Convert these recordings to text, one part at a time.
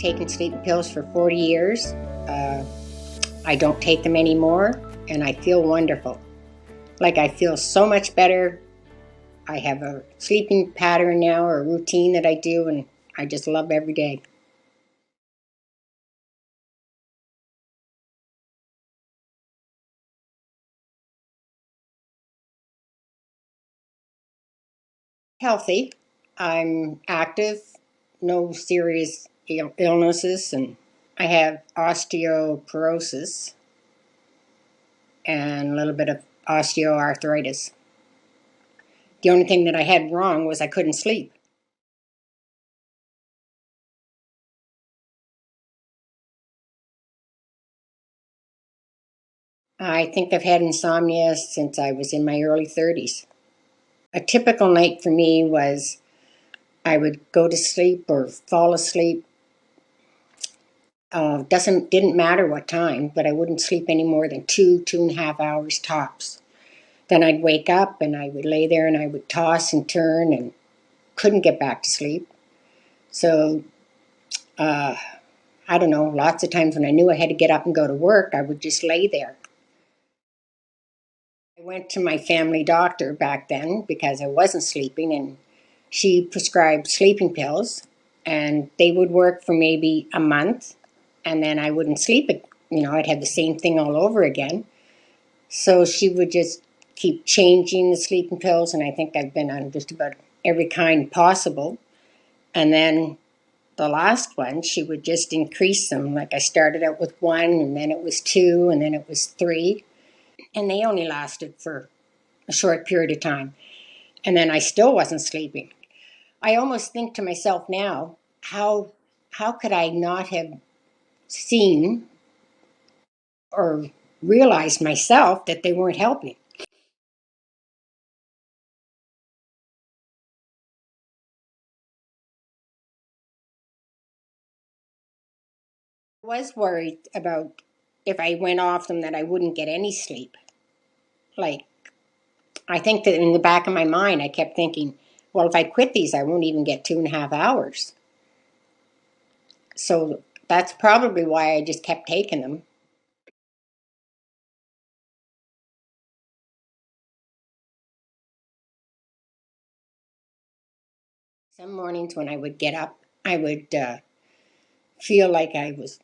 taken sleeping pills for 40 years. I don't take them anymore, and I feel wonderful. Like, I feel so much better. I have a sleeping pattern now, or a routine that I do, and I just love every day. Healthy. I'm active, no serious illnesses, and I have osteoporosis and a little bit of osteoarthritis. The only thing that I had wrong was I couldn't sleep. I think I've had insomnia since I was in my early 30s. A typical night for me was I would go to sleep or fall asleep. Didn't matter what time, but I wouldn't sleep any more than 2.5 hours tops. Then I'd wake up and I would lay there and I would toss and turn and couldn't get back to sleep. So, I don't know, lots of times when I knew I had to get up and go to work, I would just lay there. I went to my family doctor back then because I wasn't sleeping, and she prescribed sleeping pills, and they would work for maybe a month, and then I wouldn't sleep. I'd have the same thing all over again. So she would just keep changing the sleeping pills, and I think I've been on just about every kind possible. And then the last one, she would just increase them. Like, I started out with 1, and then it was 2, and then it was 3. And they only lasted for a short period of time. And then I still wasn't sleeping. I almost think to myself now, how could I not have seen or realized myself that they weren't helping? I was worried about if I went off them that I wouldn't get any sleep. Like, I think that in the back of my mind, I kept thinking, well, if I quit these, I won't even get 2.5 hours. So that's probably why I just kept taking them. Some mornings when I would get up, I would feel like I was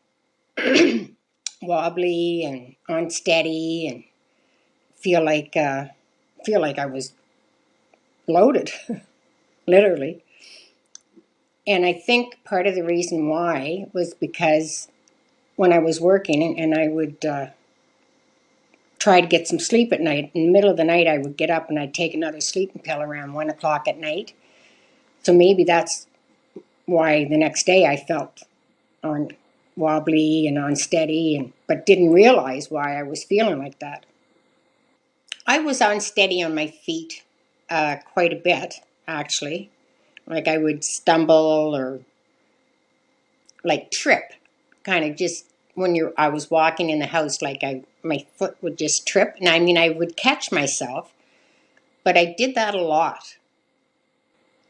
wobbly and unsteady, and feel like I was bloated, literally. And I think part of the reason why was because when I was working and I would try to get some sleep at night, in the middle of the night I would get up and I'd take another sleeping pill around 1 o'clock at night. So maybe that's why the next day I felt wobbly and unsteady, but didn't realize why I was feeling like that. I was unsteady on my feet quite a bit, actually. Like, I would stumble or like trip, kind of just when I was walking in the house, like my foot would just trip. And I would catch myself, but I did that a lot.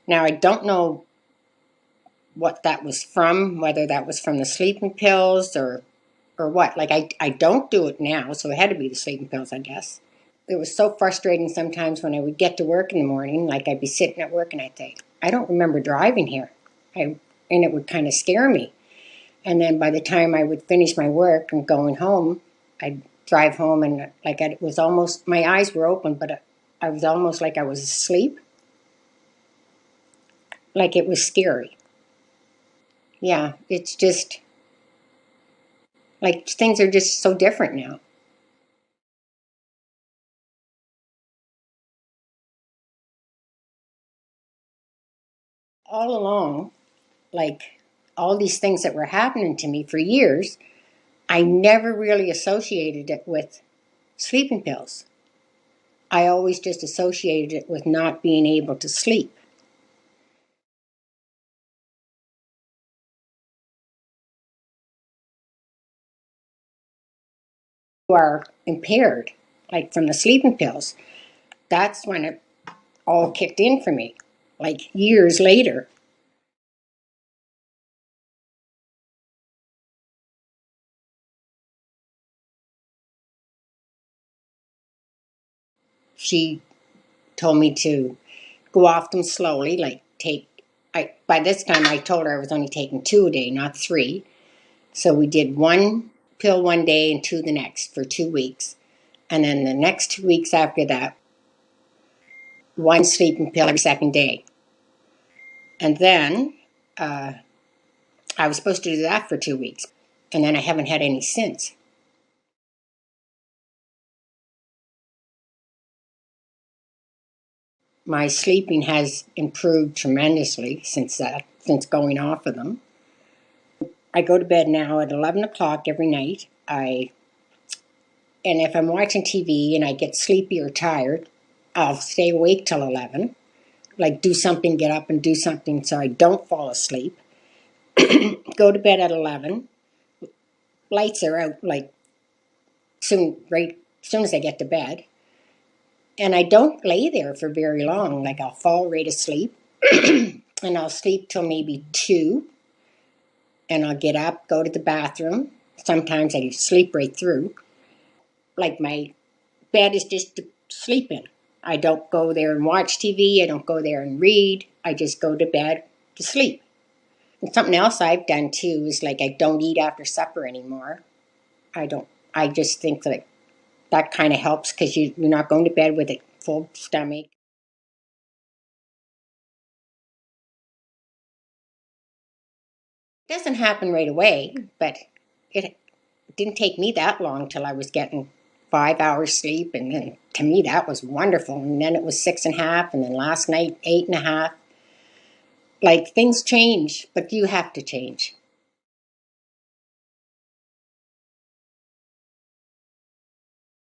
Now, I don't know what that was from, whether that was from the sleeping pills or what. Like, I don't do it now, so it had to be the sleeping pills, I guess. It was so frustrating sometimes when I would get to work in the morning, like I'd be sitting at work and I'd think, I don't remember driving here. And it would kind of scare me. And then by the time I would finish my work and going home, I'd drive home and it was almost, my eyes were open, but I was almost like I was asleep. Like, it was scary. Yeah, it's just, like, things are just so different now. All along, like, all these things that were happening to me for years, I never really associated it with sleeping pills. I always just associated it with not being able to sleep. You are impaired, like from the sleeping pills. That's when it all kicked in for me, like years later. she told me to go off them slowly, like by this time I told her I was only taking 2 a day, not 3. So we did 1 pill one day and 2 the next for 2 weeks. And then the next 2 weeks after that, 1 sleeping pill every second day. And then I was supposed to do that for 2 weeks. And then I haven't had any since. My sleeping has improved tremendously since going off of them. I go to bed now at 11 o'clock every night. And if I'm watching TV and I get sleepy or tired, I'll stay awake till 11. Like do something, get up and do something so I don't fall asleep. Go to bed at 11. Lights are out like soon as I get to bed. And I don't lay there for very long. Like I'll fall right asleep and I'll sleep till maybe 2. And I'll get up, go to the bathroom. Sometimes I sleep right through. Like my bed is just to sleep in. I don't go there and watch TV. I don't go there and read. I just go to bed to sleep. And something else I've done too is like I don't eat after supper anymore. I just think that kind of helps because you're not going to bed with a full stomach. It doesn't happen right away, but it didn't take me that long till I was getting 5 hours sleep, and then to me that was wonderful. And then it was 6.5, and then last night 8.5. Like things change, but you have to change.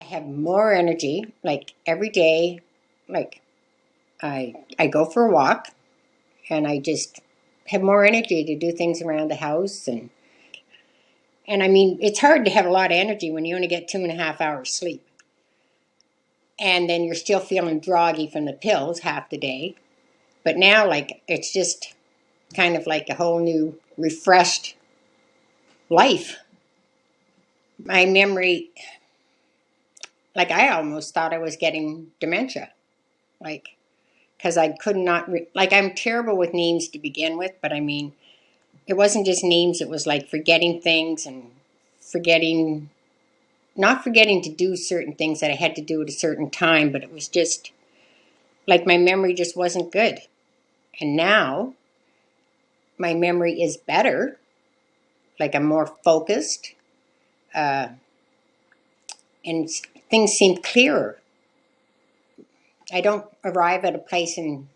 I have more energy, like every day. Like I go for a walk, and I just have more energy to do things around the house, and I mean it's hard to have a lot of energy when you only get 2.5 hours sleep. And then you're still feeling groggy from the pills half the day. But now, like, it's just kind of like a whole new, refreshed life. My memory, like, I almost thought I was getting dementia. Like, because I could not, like, I'm terrible with names to begin with, but I mean, it wasn't just names, it was like forgetting things and not forgetting to do certain things that I had to do at a certain time, but it was just, like, my memory just wasn't good. And now, my memory is better, like I'm more focused, and things seem clearer. I don't arrive at a place and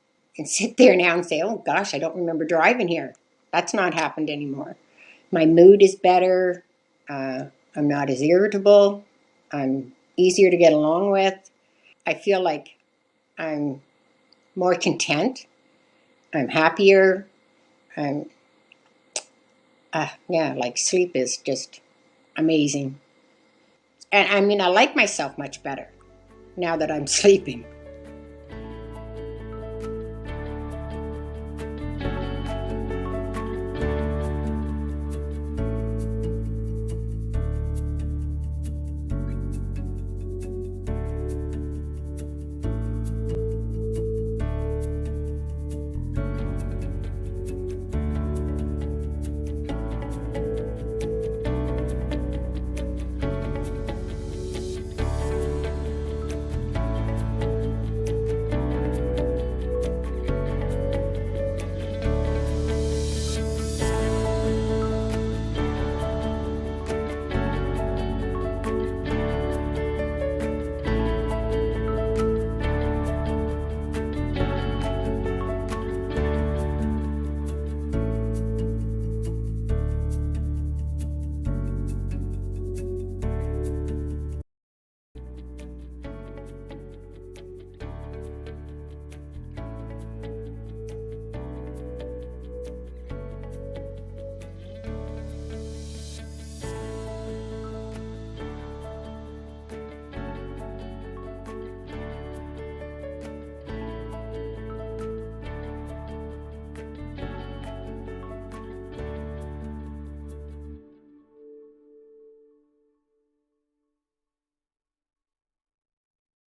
sit there now and say, oh gosh, I don't remember driving here. That's not happened anymore. My mood is better. I'm not as irritable. I'm easier to get along with. I feel like I'm more content. I'm happier. I'm, like sleep is just amazing. And I mean, I like myself much better now that I'm sleeping.